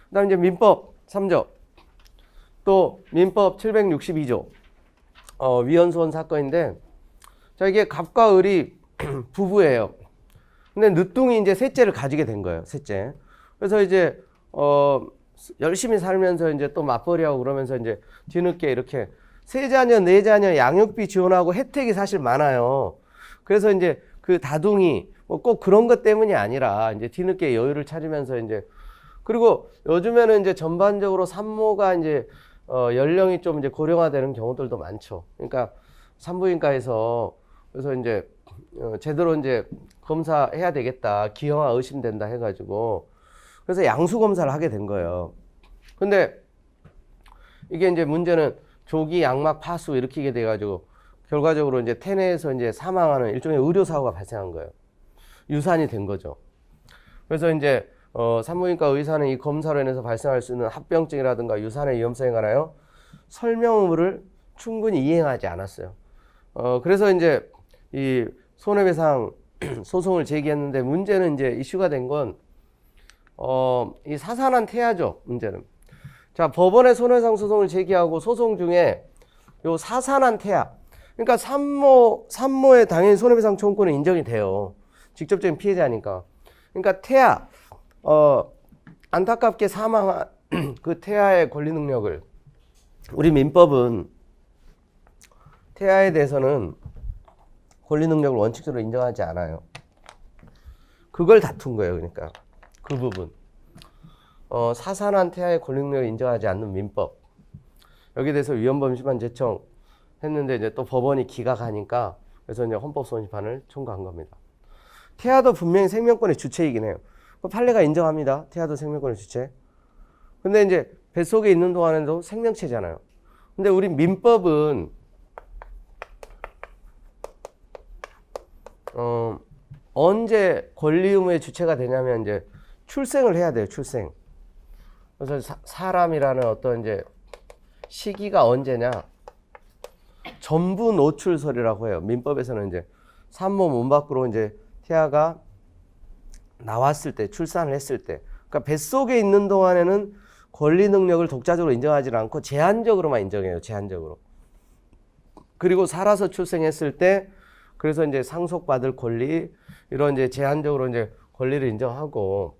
그다음 이제 민법 3조, 또 민법 762조, 위헌소원 사건인데, 자, 이게 갑과 을이 부부예요. 근데 늦둥이 이제 셋째를 가지게 된 거예요, 셋째. 그래서 이제, 열심히 살면서 이제 또 맞벌이하고 그러면서 이제 뒤늦게 이렇게 세 자녀, 네 자녀 양육비 지원하고 혜택이 사실 많아요. 그래서 이제 그 다둥이, 뭐 꼭 그런 것 때문이 아니라 이제 뒤늦게 여유를 찾으면서 이제, 그리고 요즘에는 이제 전반적으로 산모가 이제 연령이 좀 이제 고령화되는 경우들도 많죠. 그러니까 산부인과에서 그래서 이제 제대로 이제 검사해야 되겠다, 기형아 의심된다 해가지고 그래서 양수 검사를 하게 된 거예요. 근데 이게 이제 문제는 조기 양막 파수 일으키게 돼가지고 결과적으로 이제 태내에서 이제 사망하는 일종의 의료 사고가 발생한 거예요. 유산이 된 거죠. 그래서 이제 산부인과 의사는 이 검사로 인해서 발생할 수 있는 합병증이라든가 유산의 위험성에 관하여 설명 의무를 충분히 이행하지 않았어요. 그래서 이제 이 손해배상 소송을 제기했는데, 문제는 이제 이슈가 된 건 이 사산한 태아죠. 문제는. 자, 법원에 손해배상 소송을 제기하고 소송 중에 요 사산한 태아, 그러니까 산모의 당연히 손해배상 청구권은 인정이 돼요. 직접적인 피해자니까. 그러니까 태아, 안타깝게 사망한 그 태아의 권리 능력을, 우리 민법은 태아에 대해서는 권리 능력을 원칙적으로 인정하지 않아요. 그걸 다툰 거예요. 그러니까 그 부분. 사산한 태아의 권리 능력을 인정하지 않는 민법. 여기에 대해서 위헌범 심한 제청 했는데 이제 또 법원이 기각하니까, 그래서 이제 헌법소원심판을 청구한 겁니다. 태아도 분명히 생명권의 주체이긴 해요. 판례가 인정합니다. 태아도 생명권의 주체. 근데 이제 뱃속에 있는 동안에도 생명체잖아요. 근데 우리 민법은 언제 권리 의무의 주체가 되냐면 이제 출생을 해야 돼요. 출생. 그래서 사람이라는 어떤 이제 시기가 언제냐? 전부 노출설이라고 해요. 민법에서는 이제 산모 몸 밖으로 이제 태아가 나왔을 때, 출산을 했을 때, 그러니까 뱃속에 있는 동안에는 권리 능력을 독자적으로 인정하지 않고 제한적으로만 인정해요. 제한적으로. 그리고 살아서 출생했을 때, 그래서 이제 상속받을 권리, 이런 이제 제한적으로 이제 권리를 인정하고,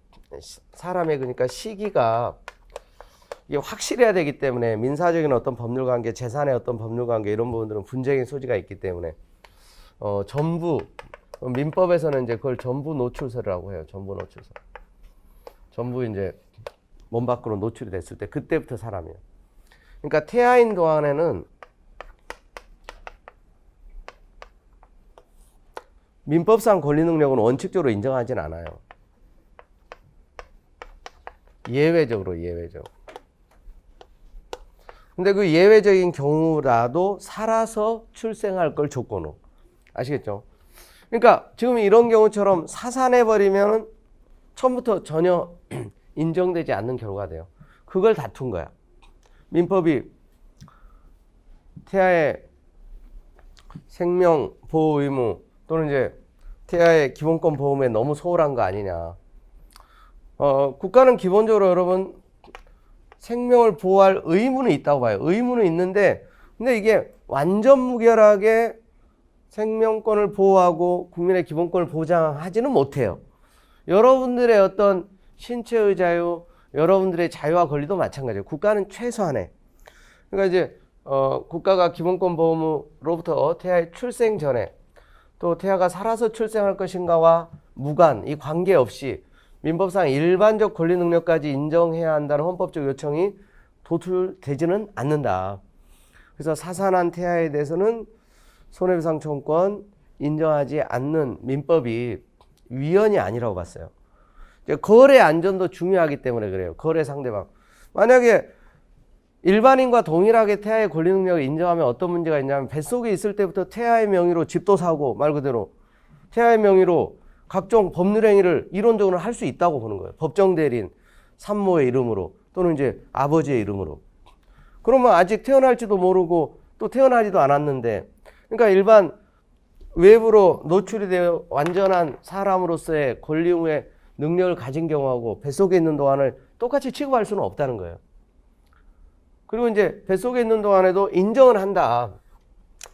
사람의 그러니까 시기가 이게 확실해야 되기 때문에 민사적인 어떤 법률 관계, 재산의 어떤 법률 관계 이런 부분들은 분쟁의 소지가 있기 때문에 전부, 민법에서는 이제 그걸 전부 노출설이라고 해요. 전부 노출설. 전부 이제 몸 밖으로 노출이 됐을 때 그때부터 사람이에요. 그러니까 태아인 동안에는 민법상 권리 능력은 원칙적으로 인정하진 않아요. 예외적으로. 근데 그 예외적인 경우라도 살아서 출생할 걸 조건으로. 아시겠죠? 그러니까 지금 이런 경우처럼 사산해버리면 처음부터 전혀 인정되지 않는 결과가 돼요. 그걸 다툰 거야. 민법이 태아의 생명 보호 의무 또는 이제 태아의 기본권 보험에 너무 소홀한 거 아니냐. 국가는 기본적으로 여러분 생명을 보호할 의무는 있다고 봐요. 의무는 있는데, 근데 이게 완전 무결하게 생명권을 보호하고 국민의 기본권을 보장하지는 못해요. 여러분들의 어떤 신체의 자유, 여러분들의 자유와 권리도 마찬가지예요. 국가는 최소한의. 그러니까 이제 국가가 기본권 보호로부터 태아의 출생 전에 또 태아가 살아서 출생할 것인가와 무관, 이 관계없이 민법상 일반적 권리 능력까지 인정해야 한다는 헌법적 요청이 도출되지는 않는다. 그래서 사산한 태아에 대해서는 손해배상 청구권 인정하지 않는 민법이 위헌이 아니라고 봤어요. 거래 안전도 중요하기 때문에 그래요. 거래 상대방. 만약에 일반인과 동일하게 태아의 권리 능력을 인정하면 어떤 문제가 있냐면, 뱃속에 있을 때부터 태아의 명의로 집도 사고, 말 그대로 태아의 명의로 각종 법률 행위를 이론적으로 할 수 있다고 보는 거예요. 법정 대리인, 산모의 이름으로 또는 이제 아버지의 이름으로. 그러면 아직 태어날지도 모르고 또 태어나지도 않았는데, 그러니까 일반 외부로 노출이 되어 완전한 사람으로서의 권리 의무의 능력을 가진 경우하고 뱃속에 있는 동안을 똑같이 취급할 수는 없다는 거예요. 그리고 이제 뱃속에 있는 동안에도 인정은 한다.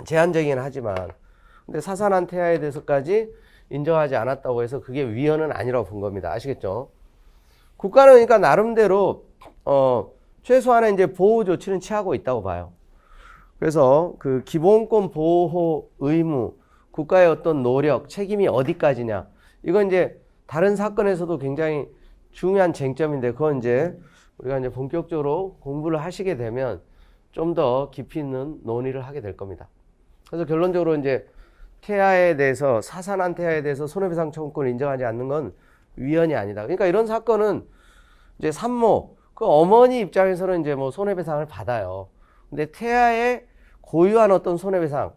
제한적이긴 하지만. 근데 사산한 태아에 대해서까지 인정하지 않았다고 해서 그게 위헌은 아니라고 본 겁니다. 아시겠죠? 국가는 그러니까 나름대로 최소한의 이제 보호 조치는 취하고 있다고 봐요. 그래서 그 기본권 보호 의무, 국가의 어떤 노력, 책임이 어디까지냐. 이건 이제 다른 사건에서도 굉장히 중요한 쟁점인데 그건 이제 우리가 이제 본격적으로 공부를 하시게 되면 좀 더 깊이 있는 논의를 하게 될 겁니다. 그래서 결론적으로 이제 태아에 대해서 사산한 태아에 대해서 손해배상 청구권을 인정하지 않는 건 위헌이 아니다. 그러니까 이런 사건은 이제 산모 그 어머니 입장에서는 이제 뭐 손해배상을 받아요. 근데 태아의 고유한 어떤 손해배상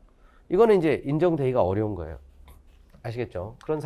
이거는 이제 인정되기가 어려운 거예요. 아시겠죠? 그런